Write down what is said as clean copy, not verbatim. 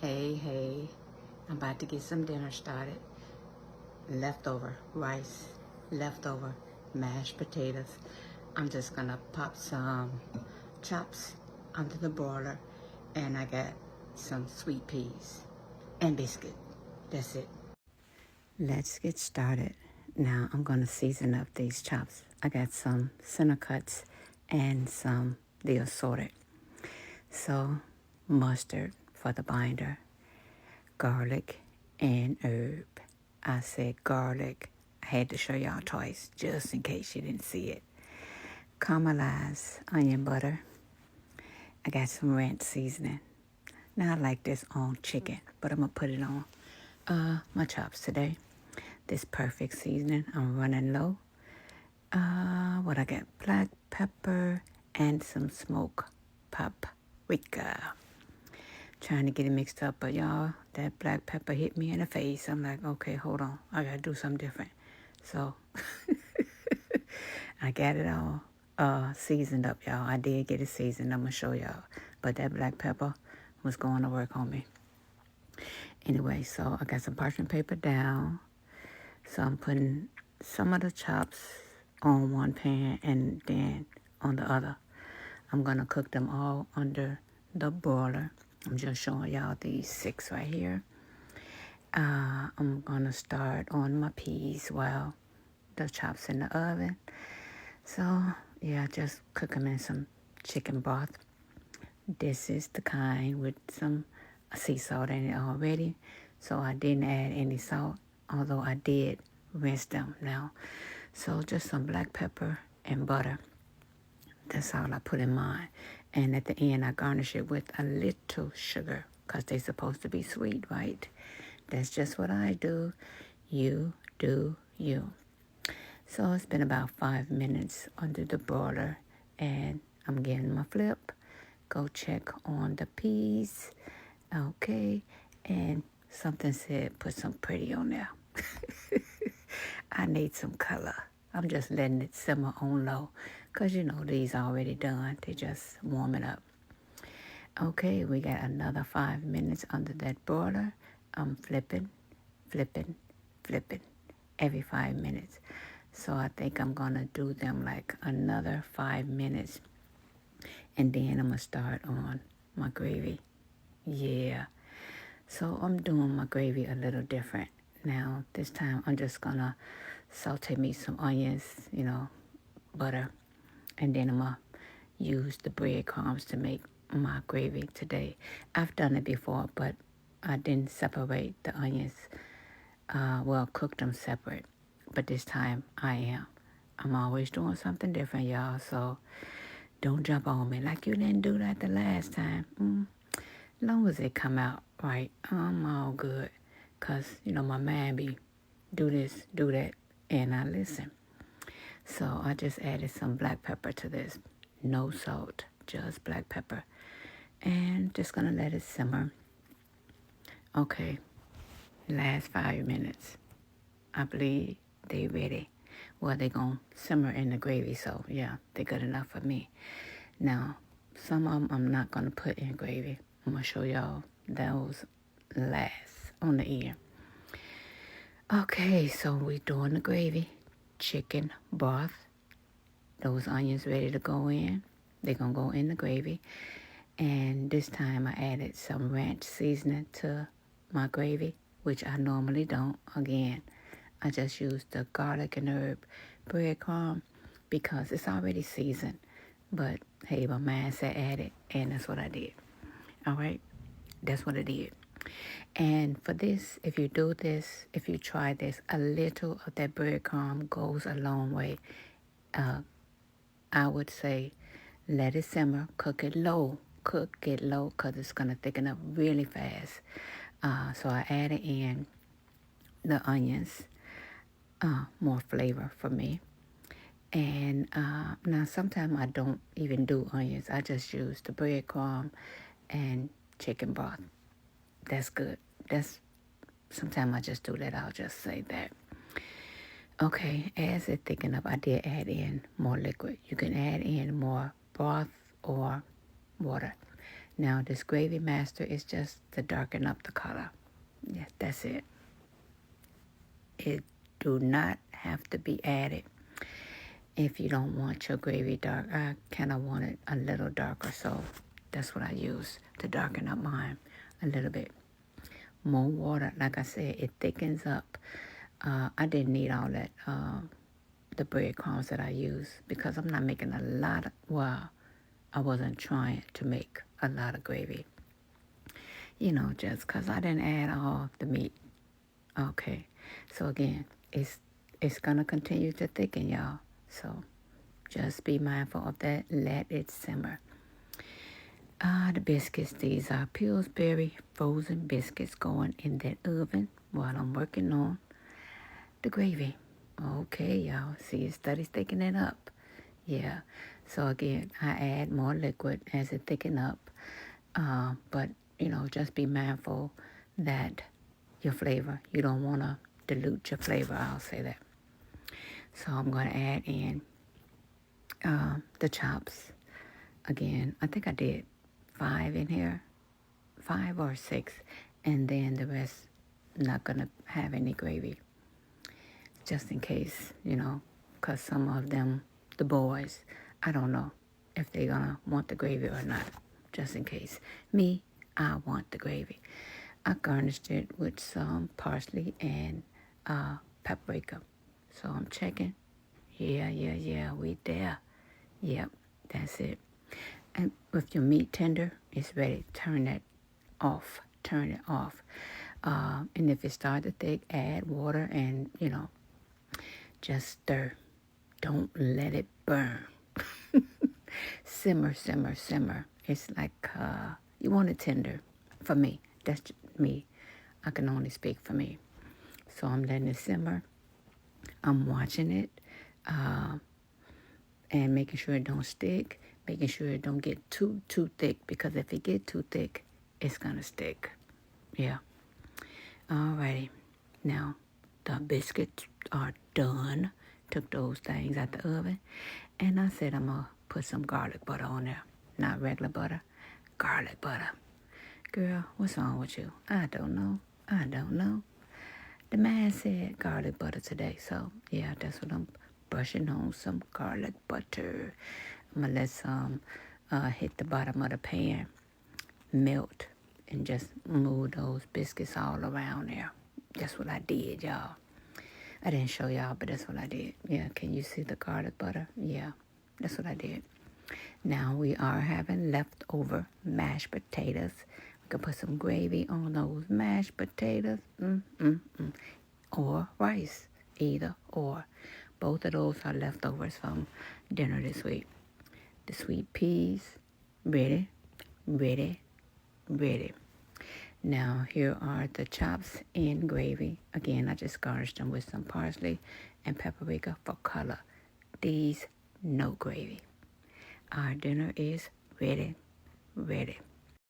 Hey, I'm about to get some dinner started. Leftover rice, leftover mashed potatoes. I'm just gonna pop some chops under the broiler, and I got some sweet peas and biscuit. That's it. Let's get started. Now I'm gonna season up these chops. I got some center cuts and some the assorted. So mustard for the binder, garlic and herb. I said garlic. I had to show y'all twice just in case you didn't see it. Caramelized onion butter. I got some ranch seasoning. Now I like this on chicken, but I'm gonna put it on my chops today. This perfect seasoning. I'm running low. What I got? Black pepper and some smoked paprika. Trying to get it mixed up, but y'all, that black pepper hit me in the face. I'm like, okay, hold on. I gotta do something different. So I got it all seasoned up, y'all. I did get it seasoned. I'm gonna show y'all. But that black pepper was going to work on me. Anyway, so I got some parchment paper down. So I'm putting some of the chops on one pan and then on the other. I'm gonna cook them all under the broiler. I'm just showing y'all these 6 right here. I'm gonna start on my peas while the chops in the oven. So yeah, just cook them in some chicken broth. This is the kind with some sea salt in it already. So I didn't add any salt, although I did rinse them now. So just some black pepper and butter. That's all I put in mine. And at the end, I garnish it with a little sugar because they're supposed to be sweet, right? That's just what I do. You do you. So it's been about 5 minutes under the broiler, and I'm getting my flip. Go check on the peas. Okay. And something said put some pretty on there. I need some color. I'm just letting it simmer on low because you know these already done. They just warming up. Okay, we got another 5 minutes under that broiler. I'm flipping every 5 minutes. So I think I'm going to do them like another 5 minutes. And then I'm going to start on my gravy. Yeah. So I'm doing my gravy a little different. Now, this time I'm just going to saute me some onions, butter. And then I'm going to use the breadcrumbs to make my gravy today. I've done it before, but I didn't separate the onions. Cook them separate. But this time I am. I'm always doing something different, y'all. So don't jump on me like you didn't do that the last time. Long as it come out right, I'm all good. Because, my man be do this, do that, and I listen. So I just added some black pepper to this. No salt, just black pepper. And just going to let it simmer. Okay, last 5 minutes. I believe they ready. Well, they going to simmer in the gravy, so yeah, they good enough for me. Now, some of them I'm not going to put in gravy. I'm going to show y'all those last on the end. Okay, so we doing the gravy. Chicken broth. Those onions ready to go in. They're going to go in the gravy. And this time I added some ranch seasoning to my gravy, which I normally don't. Again, I just use the garlic and herb breadcrumb because it's already seasoned. But hey, my man said add it, and that's what I did. All right, that's what I did. And for this, if you try this, a little of that breadcrumb goes a long way. I would say let it simmer, cook it low because it's going to thicken up really fast. So I added in the onions, more flavor for me. And now sometimes I don't even do onions. I just use the breadcrumb and chicken broth. That's good. Sometimes I just do that. I'll just say that. Okay, as it thicken up, I did add in more liquid. You can add in more broth or water. Now this Gravy Master is just to darken up the color. Yeah, that's it. It do not have to be added if you don't want your gravy dark. I kind of want it a little darker, so that's what I use to darken up mine a little bit. More water, like I said, it thickens up. I didn't need all that, the breadcrumbs that I use, because I'm not making a lot of, well, I wasn't trying to make a lot of gravy. Just because I didn't add all the meat. Okay, so again, it's going to continue to thicken, y'all. So just be mindful of that. Let it simmer. The biscuits, these are Pillsbury frozen biscuits going in that oven while I'm working on the gravy. Okay, y'all. See, it started thickening up. Yeah. So again, I add more liquid as it thicken up. But, just be mindful that your flavor, you don't want to dilute your flavor. I'll say that. So I'm going to add in the chops. Again, I think I did 5 in here, 5 or 6, and then the rest not gonna have any gravy, just in case, because some of them, the boys, I don't know if they're gonna want the gravy or not, just in case. Me, I want the gravy. I garnished it with some parsley and paprika. So I'm checking. Yeah, we there. Yep, that's it. And if your meat tender is ready, turn it off. And if it starts to thick, add water and, just stir. Don't let it burn. Simmer. It's like you want it tender. For me, that's me. I can only speak for me. So I'm letting it simmer. I'm watching it and making sure it don't stick. Making sure it don't get too thick, because if it get too thick, it's gonna stick. Yeah. Alrighty. Now, the biscuits are done. Took those things out the oven. And I said I'm gonna put some garlic butter on there. Not regular butter, garlic butter. Girl, what's wrong with you? I don't know. The man said garlic butter today. So, yeah, that's what I'm brushing on, some garlic butter. I'm going to let some hit the bottom of the pan, melt, and just move those biscuits all around there. That's what I did, y'all. I didn't show y'all, but that's what I did. Yeah, can you see the garlic butter? Yeah, that's what I did. Now we are having leftover mashed potatoes. We can put some gravy on those mashed potatoes. Or rice, either or. Both of those are leftovers from dinner this week. The sweet peas, ready. Now, here are the chops in gravy. Again, I just garnished them with some parsley and paprika for color. These, no gravy. Our dinner is ready.